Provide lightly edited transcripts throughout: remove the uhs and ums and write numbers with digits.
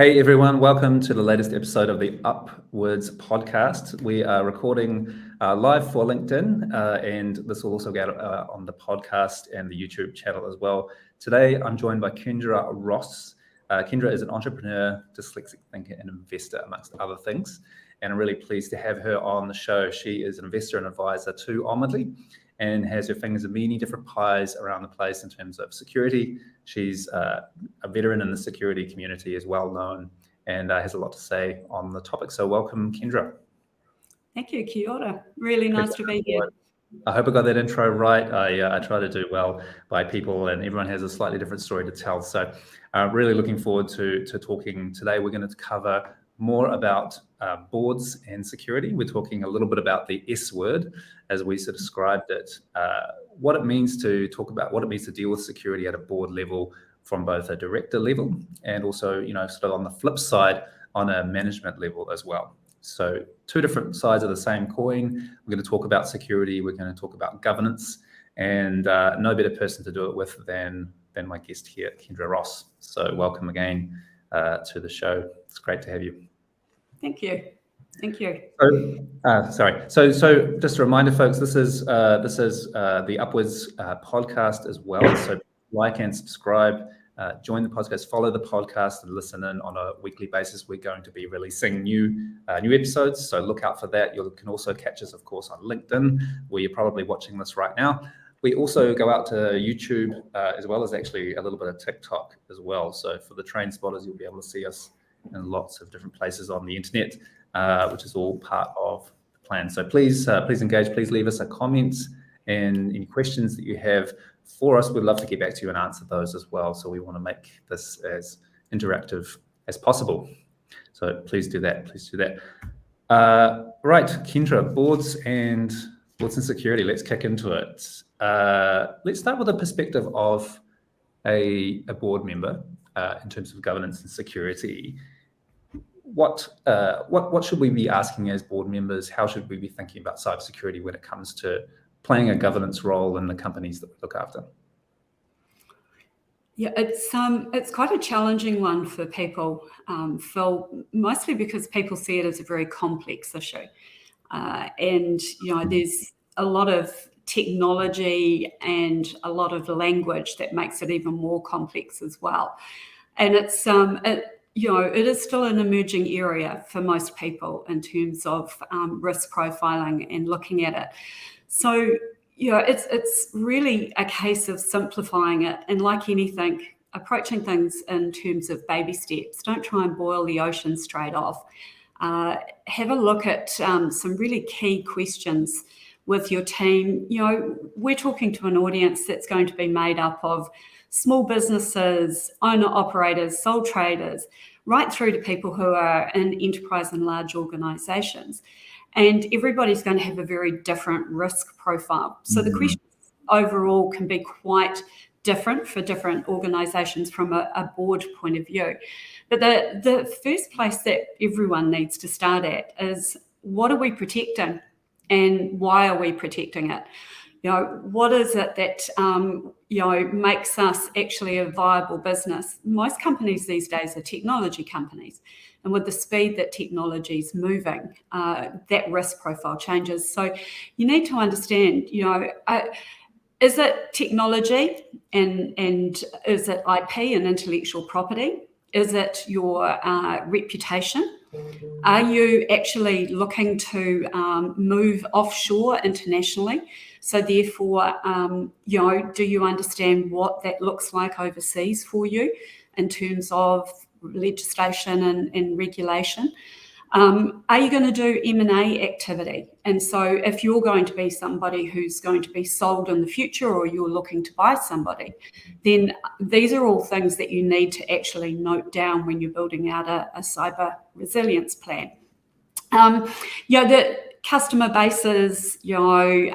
Hey everyone, welcome to the latest episode of the Upwards podcast. We are recording live for LinkedIn and this will also get on the podcast and the YouTube channel as well. Today I'm joined by Kendra Ross. Kendra is an entrepreneur, dyslexic thinker and investor amongst other things. And I'm really pleased to have her on the show. She is an investor and advisor to Onwardly and has her fingers in many different pies around the place in terms of security. She's a veteran in the security community, is well known, and has a lot to say on the topic. So welcome, Kendra. Thank you, kia ora. Really nice to be here. I hope I got that intro right. I try to do well by people, and everyone has a slightly different story to tell. So really looking forward to talking today. We're going to cover more about boards and security. We're talking a little bit about the S word, as we sort of described it, what it means to talk about what it means to deal with security at a board level from both a director level and also, sort of on the flip side, on a management level as well. So two different sides of the same coin. We're going to talk about security. We're going to talk about governance, and no better person to do it with than my guest here, Kendra Ross. So welcome again to the show. It's great to have you. Thank you. Thank you. So just a reminder, folks, this is the Upwards podcast as well. So like and subscribe, join the podcast, follow the podcast, and listen in on a weekly basis. We're going to be releasing new episodes, so look out for that. You can also catch us, of course, on LinkedIn, where you're probably watching this right now. We also go out to YouTube as well as actually a little bit of TikTok as well. So for the train spotters, you'll be able to see us in lots of different places on the internet, which is all part of the plan. So please engage. Please leave us a comment and any questions that you have for us. We'd love to get back to you and answer those as well. So we want to make this as interactive as possible. So please do that. Right, Kendra, boards and security. Let's kick into it. Let's start with a perspective of a board member in terms of governance and security. What should we be asking as board members? How should we be thinking about cybersecurity when it comes to playing a governance role in the companies that we look after? Yeah, it's quite a challenging one for people, Phil, mostly because people see it as a very complex issue. And, there's a lot of technology and a lot of language that makes it even more complex as well. And it is still an emerging area for most people in terms of risk profiling and looking at it. So, it's really a case of simplifying it, and like anything, approaching things in terms of baby steps. Don't try and boil the ocean straight off. Have a look at some really key questions with your team. We're talking to an audience that's going to be made up of small businesses, owner-operators, sole traders, right through to people who are in enterprise and large organisations. And everybody's going to have a very different risk profile. So the questions overall can be quite different for different organisations from a board point of view. But the first place that everyone needs to start at is, what are we protecting and why are we protecting it? What is it that, makes us actually a viable business? Most companies these days are technology companies. And with the speed that technology is moving, that risk profile changes. So you need to understand, is it technology and is it IP and intellectual property? Is it your reputation? Are you actually looking to move offshore internationally? So therefore, do you understand what that looks like overseas for you in terms of legislation and regulation? Are you going to do M&A activity? And so if you're going to be somebody who's going to be sold in the future, or you're looking to buy somebody, then these are all things that you need to actually note down when you're building out a cyber resilience plan. The customer bases, the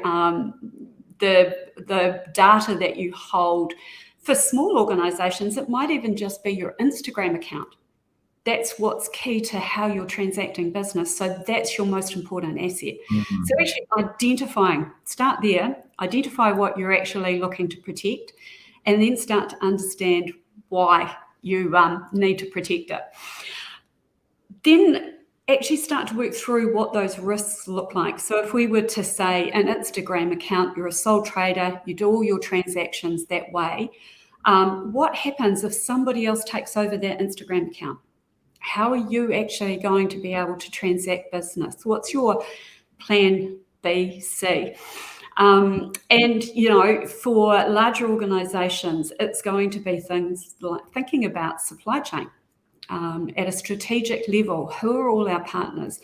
data that you hold. For small organisations, it might even just be your Instagram account. That's what's key to how you're transacting business. So that's your most important asset. Mm-hmm. So actually start there, identify what you're actually looking to protect, and then start to understand why you need to protect it. Then actually start to work through what those risks look like. So if we were to say an Instagram account, you're a sole trader, you do all your transactions that way, what happens if somebody else takes over that Instagram account? How are you actually going to be able to transact business? What's your plan B, C? And, for larger organizations, it's going to be things like thinking about supply chain. At a strategic level, who are all our partners?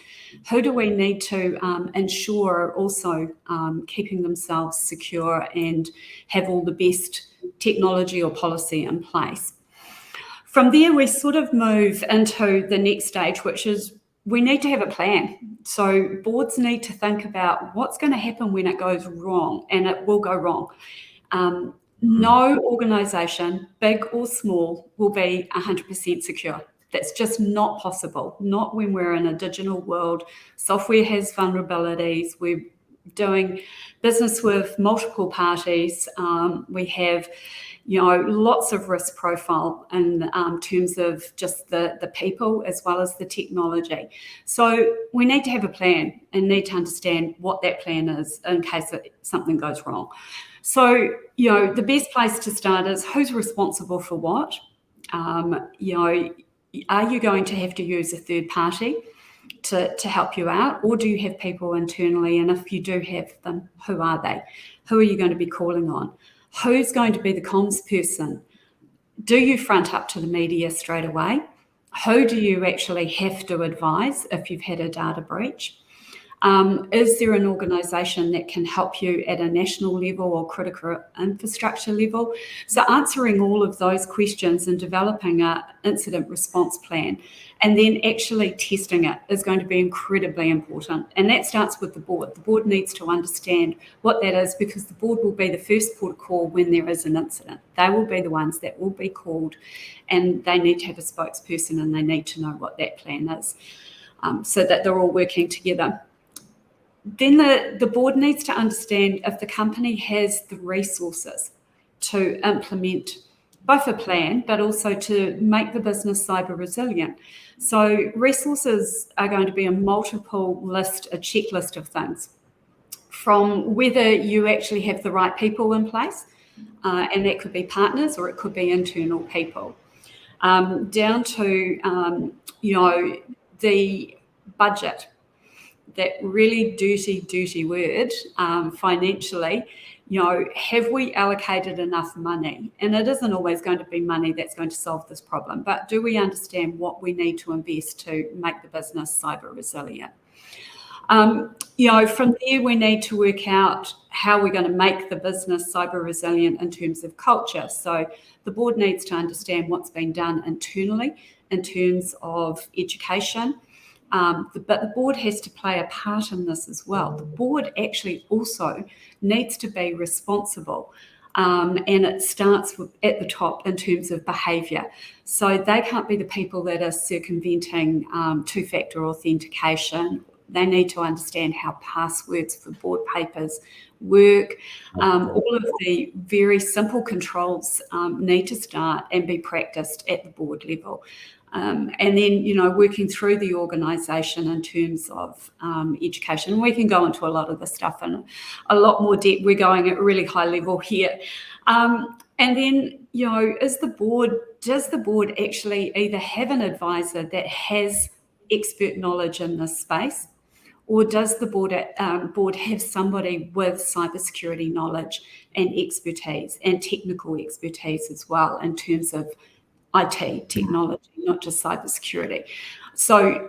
Who do we need to ensure are also keeping themselves secure and have all the best technology or policy in place? From there, we sort of move into the next stage, which is we need to have a plan. So boards need to think about what's going to happen when it goes wrong, and it will go wrong. No organisation, big or small, will be 100% secure. That's just not possible, not when we're in a digital world. Software has vulnerabilities. We're doing business with multiple parties. We have, lots of risk profile in terms of just the people as well as the technology. So we need to have a plan and need to understand what that plan is in case something goes wrong. So, the best place to start is who's responsible for what. Are you going to have to use a third party to help you out, or do you have people internally? And if you do have them, who are they? Who are you going to be calling on? Who's going to be the comms person? Do you front up to the media straight away? Who do you actually have to advise if you've had a data breach? Is there an organisation that can help you at a national level or critical infrastructure level? So answering all of those questions and developing an incident response plan and then actually testing it is going to be incredibly important. And that starts with the board. The board needs to understand what that is, because the board will be the first port of call when there is an incident. They will be the ones that will be called, and they need to have a spokesperson and they need to know what that plan is, so that they're all working together. Then the board needs to understand if the company has the resources to implement both a plan, but also to make the business cyber resilient. So resources are going to be a multiple list, a checklist of things, from whether you actually have the right people in place, and that could be partners or it could be internal people, down to, the budget. That really dirty word, financially, have we allocated enough money? And it isn't always going to be money that's going to solve this problem, but do we understand what we need to invest to make the business cyber resilient? From there, we need to work out how we're going to make the business cyber resilient in terms of culture. So the board needs to understand what's been done internally in terms of education. But the board has to play a part in this as well. The board actually also needs to be responsible, and it starts at the top in terms of behaviour. So they can't be the people that are circumventing two-factor authentication. They need to understand how passwords for board papers work. All of the very simple controls need to start and be practiced at the board level. And then, working through the organisation in terms of education. We can go into a lot of the stuff in a lot more depth. We're going at a really high level here. And then, does the board actually either have an advisor that has expert knowledge in this space, or does the board have somebody with cybersecurity knowledge and expertise and technical expertise as well in terms of IT technology, not just cybersecurity? So,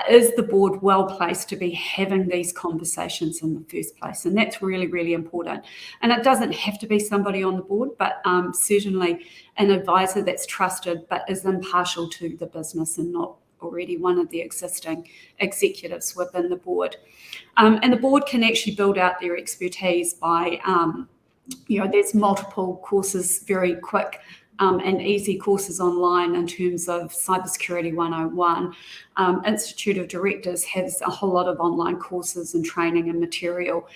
is the board well placed to be having these conversations in the first place? And that's really, really important. And it doesn't have to be somebody on the board, but certainly an advisor that's trusted but is impartial to the business and not already one of the existing executives within the board. And the board can actually build out their expertise by, there's multiple courses, very quick and easy courses online in terms of Cybersecurity 101. Institute of Directors has a whole lot of online courses and training and material.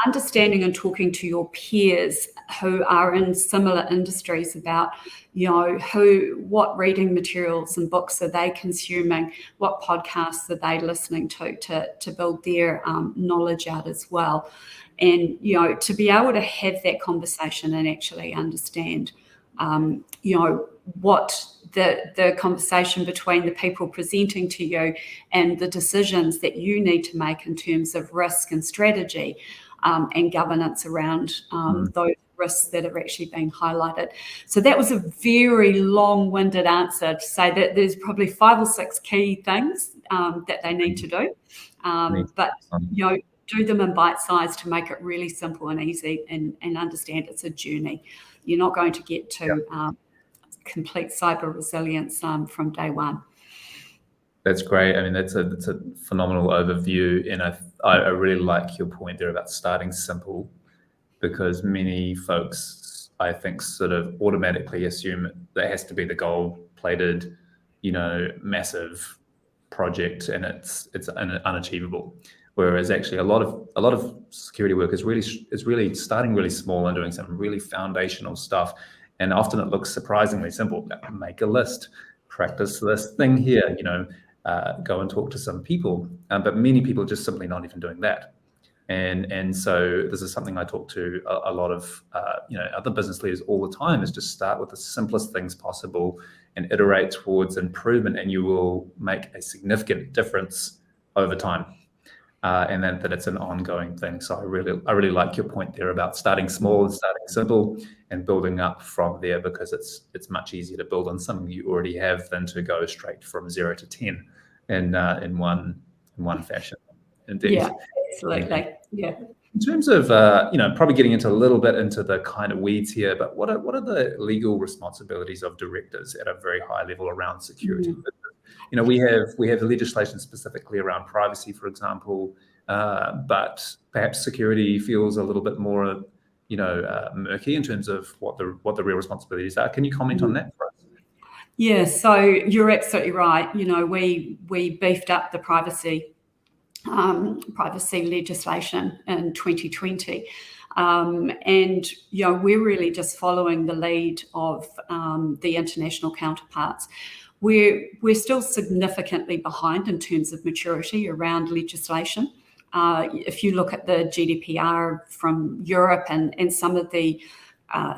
understanding and talking to your peers who are in similar industries about, what reading materials and books are they consuming, what podcasts are they listening to build their knowledge out as well. And, to be able to have that conversation and actually understand, what the conversation between the people presenting to you and the decisions that you need to make in terms of risk and strategy and governance around those risks that are actually being highlighted. So that was a very long-winded answer to say that there's probably 5 or 6 key things that they need to do. But, do them in bite size to make it really simple and easy, and understand it's a journey. You're not going to get to complete cyber resilience from day one. That's great. I mean, that's a phenomenal overview, and I really like your point there about starting simple, because many folks, I think, sort of automatically assume that has to be the gold-plated, massive project, and it's unachievable. Whereas actually a lot of security work is really starting really small and doing some really foundational stuff. And often it looks surprisingly simple. Make a list, practice this thing here, go and talk to some people. But many people are just simply not even doing that. And so this is something I talk to a lot of other business leaders all the time, is just start with the simplest things possible and iterate towards improvement, and you will make a significant difference over time. And then that it's an ongoing thing. So I really like your point there about starting small and starting simple and building up from there, because it's much easier to build on something you already have than to go straight from 0 to 10 in one fashion. Indeed. Yeah, absolutely. Yeah. In terms of probably getting into a little bit into the kind of weeds here, but what are the legal responsibilities of directors at a very high level around security? We have the legislation specifically around privacy, for example, but perhaps security feels a little bit more, murky in terms of what the real responsibilities are. Can you comment on that for us? Yeah, so you're absolutely right. We beefed up the privacy legislation in 2020. And we're really just following the lead of the international counterparts. We're still significantly behind in terms of maturity around legislation. If you look at the GDPR from Europe and some of the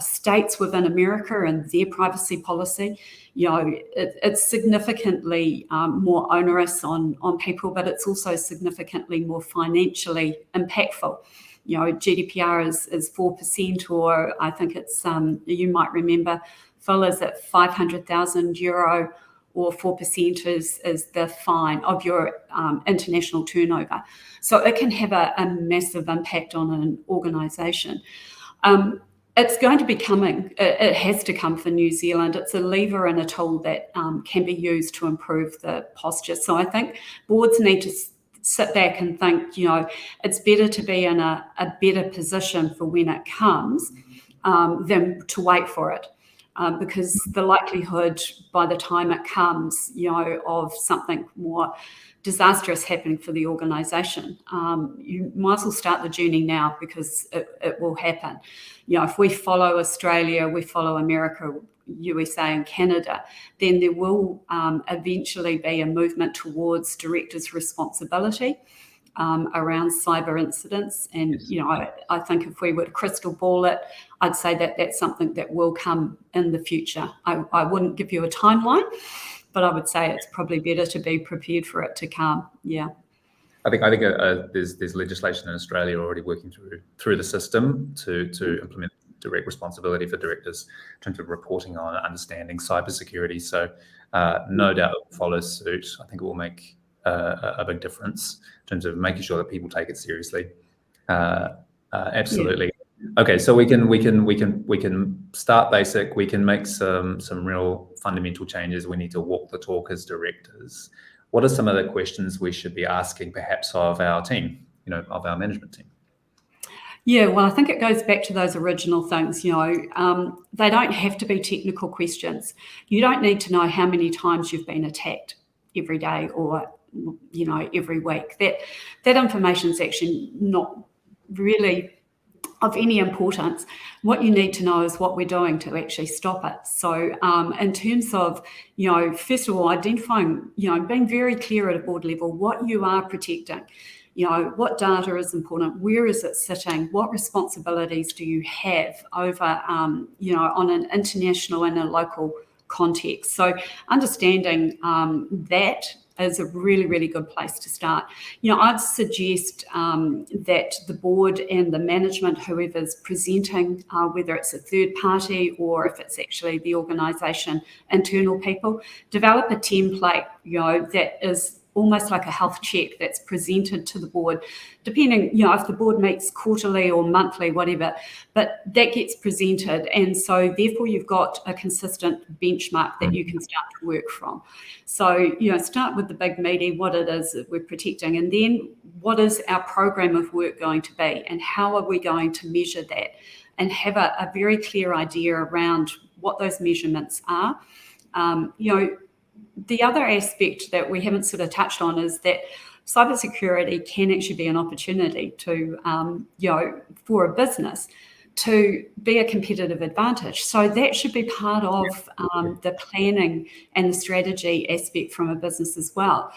states within America and their privacy policy, it's significantly more onerous on people, but it's also significantly more financially impactful. GDPR is 4%, or I think it's, you might remember, Phil, is at €500,000, or 4% is the fine of your international turnover. So it can have a massive impact on an organisation. It's going to be coming. It has to come for New Zealand. It's a lever and a tool that can be used to improve the posture. So I think boards need to sit back and think, it's better to be in a better position for when it comes than to wait for it. Because the likelihood by the time it comes, of something more disastrous happening for the organisation, you might as well start the journey now, because it will happen. If we follow Australia, we follow America, USA and Canada, then there will eventually be a movement towards directors' responsibility around cyber incidents. And, I think if we were to crystal ball it, I'd say that that's something that will come in the future. I wouldn't give you a timeline, but I would say it's probably better to be prepared for it to come. Yeah. I think there's legislation in Australia already working through the system to implement direct responsibility for directors in terms of reporting on understanding cybersecurity. So no doubt it will follow suit. I think it will make a big difference in terms of making sure that people take it seriously. Absolutely. Yeah. Okay, so we can start basic. We can make some real fundamental changes. We need to walk the talk as directors. What are some of the questions we should be asking, perhaps, of our team, of our management team? Yeah, well, I think it goes back to those original things. They don't have to be technical questions. You don't need to know how many times you've been attacked every day or every week. That information is actually not really of any importance. What you need to know is what we're doing to actually stop it. So in terms of, first of all, identifying, being very clear at a board level, what you are protecting, what data is important, where is it sitting, what responsibilities do you have over, on an international and a local context. So understanding that is a really, really good place to start. I'd suggest that the board and the management, whoever's presenting, whether it's a third party or if it's actually the organisation, internal people, develop a template, that is almost like a health check that's presented to the board, depending, if the board meets quarterly or monthly, whatever, but that gets presented. And so therefore you've got a consistent benchmark that you can start to work from. So, start with the big meaty, what it is that we're protecting, and then what is our program of work going to be, and how are we going to measure that, and have a very clear idea around what those measurements are. The other aspect that we haven't sort of touched on is that cybersecurity can actually be an opportunity to, for a business to be a competitive advantage. So that should be part of the planning and the strategy aspect from a business as well.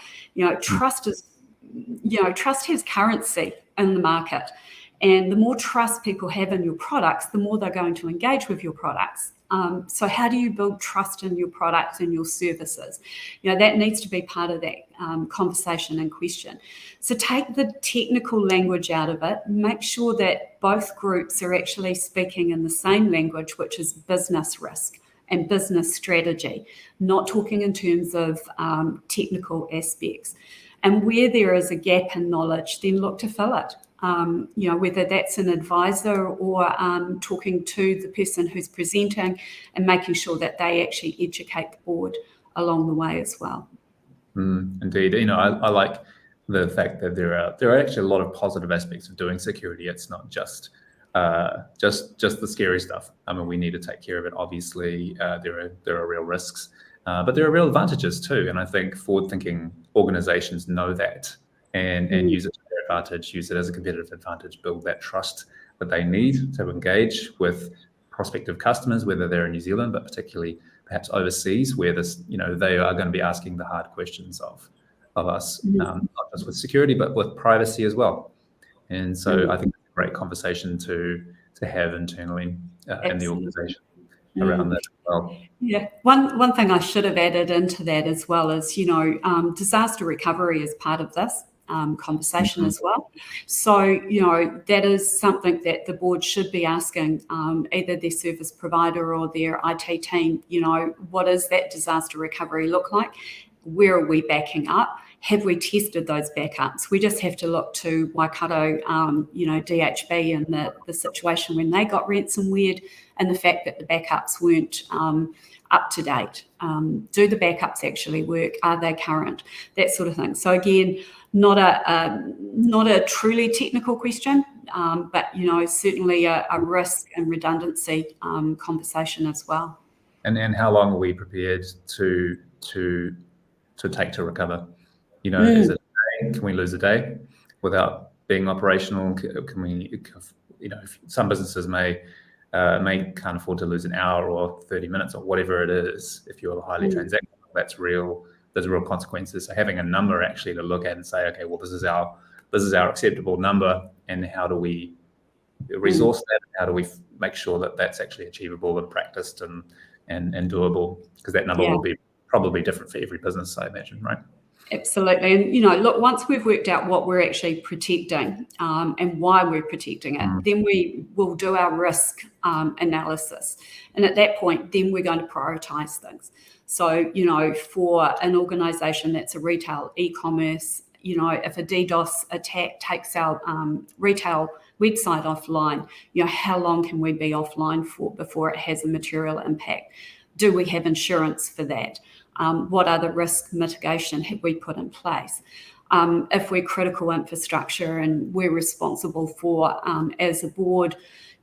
Trust has currency in the market. And the more trust people have in your products, the more they're going to engage with your products. So how do you build trust in your products and your services? That needs to be part of that conversation and question. So take the technical language out of it. Make sure that both groups are actually speaking in the same language, which is business risk and business strategy, not talking in terms of technical aspects. And where there is a gap in knowledge, then look to fill it. Whether that's an advisor or talking to the person who's presenting and making sure that they actually educate the board along the way as well. Indeed, I like the fact that there are actually a lot of positive aspects of doing security. It's not just the scary stuff. I mean, we need to take care of it. Obviously, there are real risks, but there are real advantages too. And I think forward-thinking organizations know that and use it to their advantage, use it as a competitive advantage, build that trust that they need to engage with prospective customers, whether they're in New Zealand, but particularly perhaps overseas, where they are going to be asking the hard questions of us, not just with security, but with privacy as well. And so I think it's a great conversation to have internally in the organization around that as well. Yeah, one thing I should have added into that as well is, disaster recovery is part of this conversation as well. So, that is something that the board should be asking either their service provider or their IT team, what does that disaster recovery look like? Where are we backing up? Have we tested those backups? We just have to look to Waikato, DHB and the situation when they got ransomware and the fact that the backups weren't up to date. Do the backups actually work? Are they current? That sort of thing. So again, not a truly technical question, but certainly a risk and redundancy conversation as well. And how long are we prepared to take to recover? Is it a day? Can we lose a day without being operational? Can we? Some businesses may can't afford to lose an hour or 30 minutes or whatever it is. If you're highly transactional, that's real. There's real consequences. So having a number actually to look at and say, okay, well, this is our acceptable number, and how do we resource that? How do we make sure that that's actually achievable and practiced and doable? Because that number will be probably different for every business, I imagine, right? Absolutely. And, look, once we've worked out what we're actually protecting and why we're protecting it, then we will do our risk analysis. And at that point, then we're going to prioritize things. So, for an organization that's a retail e-commerce, if a DDoS attack takes our retail website offline, how long can we be offline for before it has a material impact? Do we have insurance for that? What other risk mitigation have we put in place? If we're critical infrastructure and we're responsible for, as a board,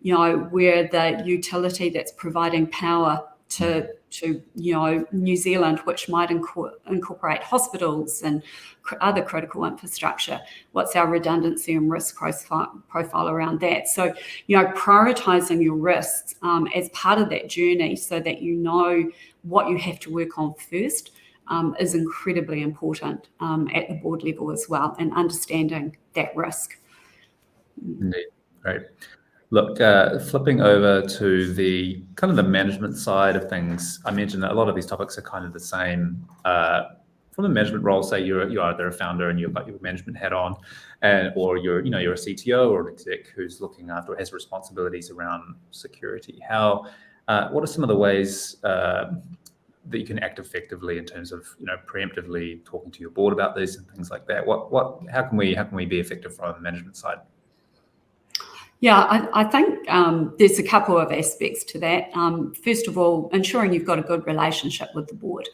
we're the utility that's providing power to New Zealand, which might incorporate hospitals and other critical infrastructure. What's our redundancy and risk profile around that? So, prioritizing your risks as part of that journey so that you know what you have to work on first is incredibly important at the board level as well, and understanding that risk. Indeed. Great. Look, flipping over to the kind of the management side of things, I mentioned that a lot of these topics are kind of the same. From a management role, say you're either a founder and you've got your management hat on, or you're a CTO or an exec who's looking after or has responsibilities around security. What are some of the ways that you can act effectively in terms of preemptively talking to your board about this and things like that? How can we be effective from a management side? Yeah, I think there's a couple of aspects to that. First of all, ensuring you've got a good relationship with the board,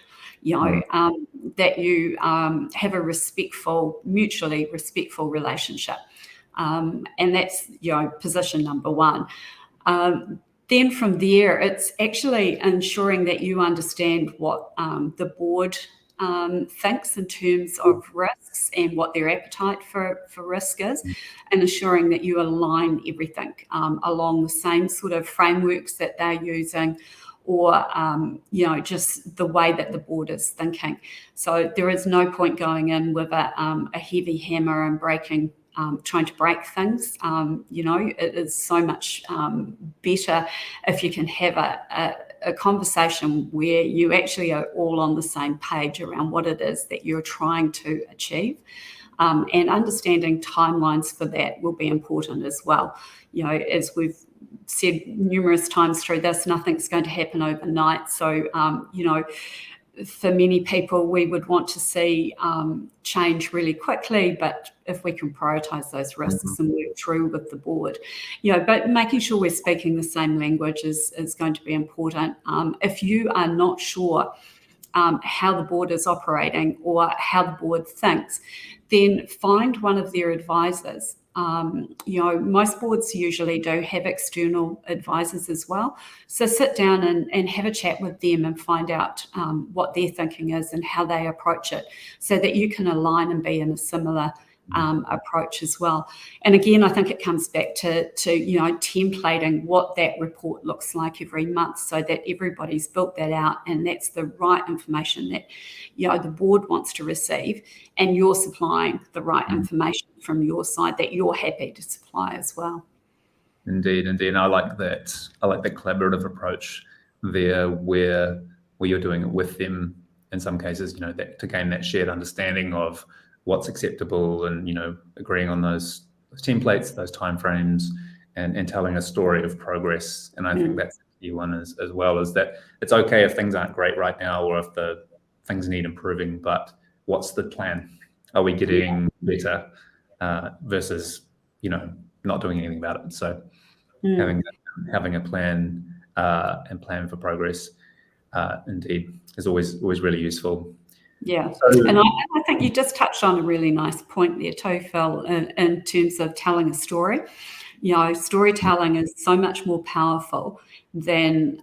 that you have a mutually respectful relationship. And that's, position number one. Then from there, it's actually ensuring that you understand what the board thinks in terms of risks and what their appetite for risk is, and ensuring that you align everything along the same sort of frameworks that they're using, or just the way that the board is thinking. So there is no point going in with a heavy hammer and trying to break things. It is so much better if you can have a conversation where you actually are all on the same page around what it is that you're trying to achieve. And understanding timelines for that will be important as well. As we've said numerous times through this, nothing's going to happen overnight. So, for many people, we would want to see change really quickly, but if we can prioritize those risks and work through with the board, but making sure we're speaking the same language is going to be important. If you are not sure how the board is operating or how the board thinks, then find one of their advisors. Most boards usually do have external advisors as well. So sit down and have a chat with them and find out what their thinking is and how they approach it, so that you can align and be in a similar approach as well. And again, I think it comes back to templating what that report looks like every month, so that everybody's built that out and that's the right information that the board wants to receive, and you're supplying the right information from your side that you're happy to supply as well. Indeed. I like that. I like the collaborative approach there, where you're doing it with them in some cases, to gain that shared understanding of what's acceptable, and agreeing on those templates, those timeframes, and telling a story of progress. And I think that's the key one as well, is that it's okay if things aren't great right now, or if the things need improving, but what's the plan? Are we getting better versus not doing anything about it? So having a plan and plan for progress indeed is always really useful. Yeah, and I think you just touched on a really nice point there too, Phil, in terms of telling a story. Storytelling is so much more powerful than,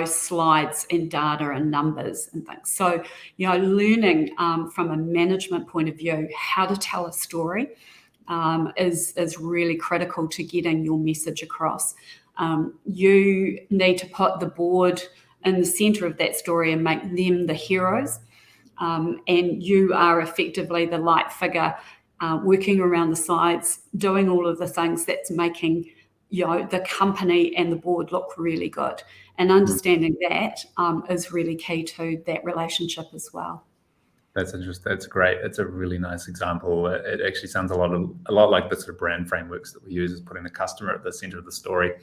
slides and data and numbers and things. So, learning from a management point of view how to tell a story is really critical to getting your message across. You need to put the board in the center of that story and make them the heroes. And you are effectively the light figure, working around the sides, doing all of the things that's making the company and the board look really good. And understanding that is really key to that relationship as well. That's interesting. That's great. It's a really nice example. It actually sounds a lot like the sort of brand frameworks that we use, is putting the customer at the center of the story.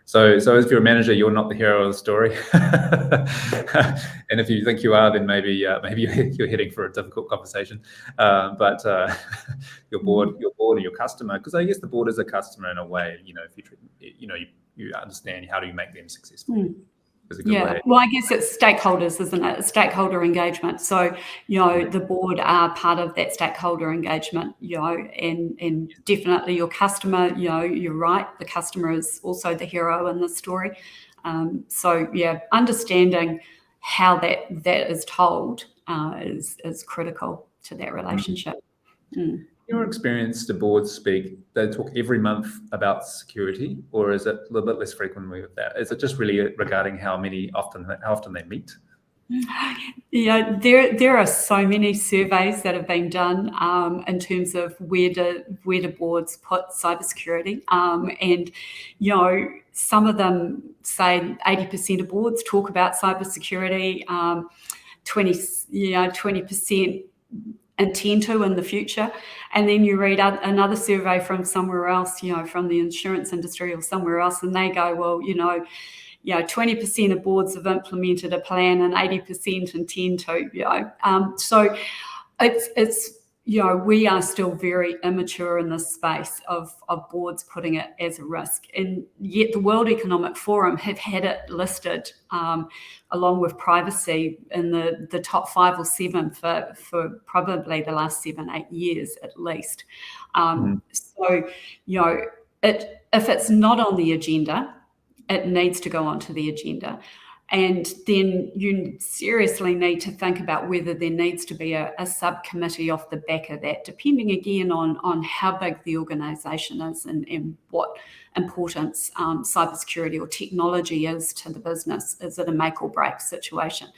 So if you're a manager, you're not the hero of the story, and if you think you are, then maybe you're heading for a difficult conversation. But your board and your customer, because I guess the board is a customer in a way. If you understand, how do you make them successful? Way. Well, I guess it's stakeholders, isn't it? Stakeholder engagement. So, the board are part of that stakeholder engagement, and definitely your customer, you're right. The customer is also the hero in the story. So yeah, understanding how that is told is critical to that relationship. In your experience, do boards speak? They talk every month about security, or is it a little bit less frequently with that? Is it just really regarding how often they meet? Yeah, there are so many surveys that have been done in terms of where do boards put cybersecurity, and some of them say 80% of boards talk about cybersecurity, 20% intend to in the future. And then you read another survey from somewhere else, from the insurance industry or somewhere else, and they go, well, 20% of boards have implemented a plan and 80% intend to. So it's we are still very immature in this space of boards putting it as a risk, and yet the World Economic Forum have had it listed along with privacy in the top 5 or 7 for probably the last 7-8 years at least. So if it's not on the agenda, it needs to go onto the agenda. And then you seriously need to think about whether there needs to be a subcommittee off the back of that, depending again on how big the organisation is and what importance cybersecurity or technology is to the business. Is it a make or break situation?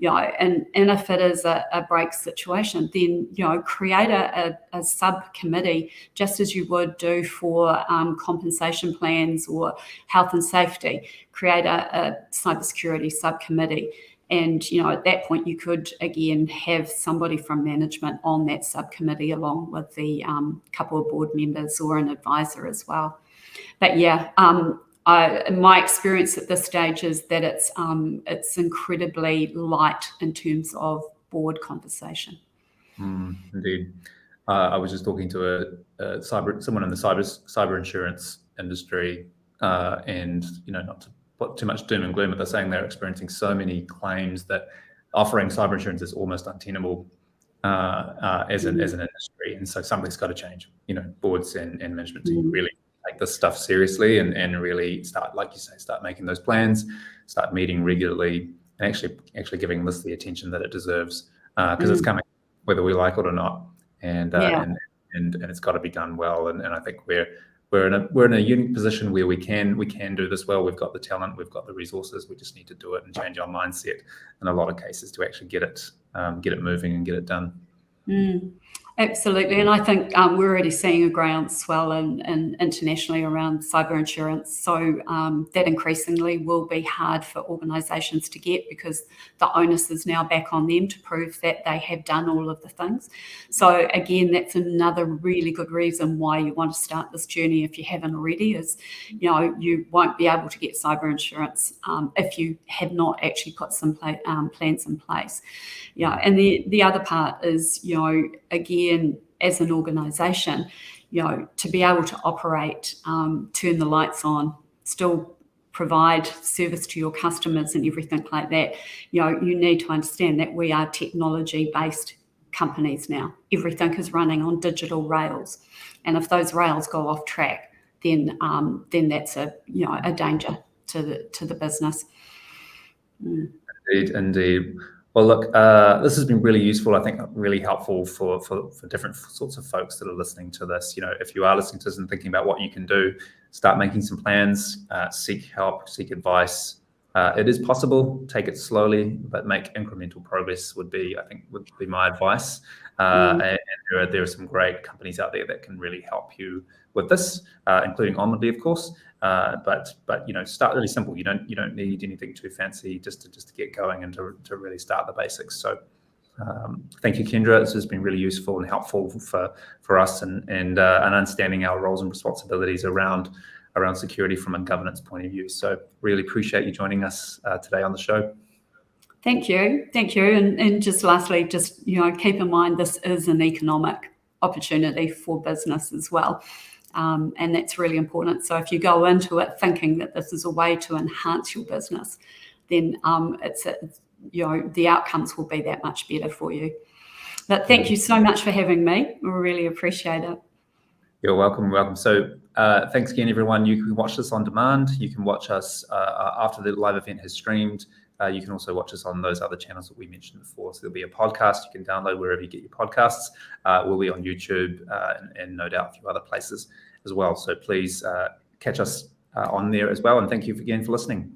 And if it is a break situation, then create a subcommittee, just as you would do for compensation plans or health and safety. Create a cybersecurity subcommittee. And, at that point, you could, again, have somebody from management on that subcommittee along with the couple of board members or an advisor as well. But yeah, my experience at this stage is that it's incredibly light in terms of board conversation. Indeed. I was just talking to someone in the cyber insurance industry, and not to put too much doom and gloom, but they're saying they're experiencing so many claims that offering cyber insurance is almost untenable as an industry, and so something's got to change. Boards and management team really take this stuff seriously and really start, like you say, start making those plans, start meeting regularly, and actually giving this the attention that it deserves, because it's coming whether we like it or not, and it's got to be done well. And I think we're in a unique position where we can do this well. We've got the talent, we've got the resources. We just need to do it and change our mindset in a lot of cases to actually get it moving and get it done. Absolutely, and I think we're already seeing a groundswell in internationally around cyber insurance. So that increasingly will be hard for organisations to get, because the onus is now back on them to prove that they have done all of the things. So again, that's another really good reason why you want to start this journey if you haven't already. Is you won't be able to get cyber insurance if you have not actually put some plans in place. And the other part is again, as an organisation, to be able to operate, turn the lights on, still provide service to your customers and everything like that, you need to understand that we are technology-based companies now. Everything is running on digital rails, and if those rails go off track, then that's a danger to the business. Indeed. Well, look, this has been really useful. I think really helpful for different sorts of folks that are listening to this. If you are listening to this and thinking about what you can do, start making some plans, seek help, seek advice. It is possible. Take it slowly, but make incremental progress would be my advice. And there are some great companies out there that can really help you with this, including Onwardly, of course. But start really simple. You don't need anything too fancy just to get going and to really start the basics. So thank you, Kendra. This has been really useful and helpful for us and understanding our roles and responsibilities around security from a governance point of view. So really appreciate you joining us today on the show. Thank you. And just lastly, keep in mind this is an economic opportunity for business as well. And that's really important. So if you go into it thinking that this is a way to enhance your business, then the outcomes will be that much better for you. But thank you so much for having me. We really appreciate it. You're welcome. Welcome. So thanks again, everyone. You can watch this on demand. You can watch us after the live event has streamed. You can also watch us on those other channels that we mentioned before. So there'll be a podcast you can download wherever you get your podcasts. We'll be on YouTube and no doubt a few other places as well. So please catch us on there as well. And thank you again for listening.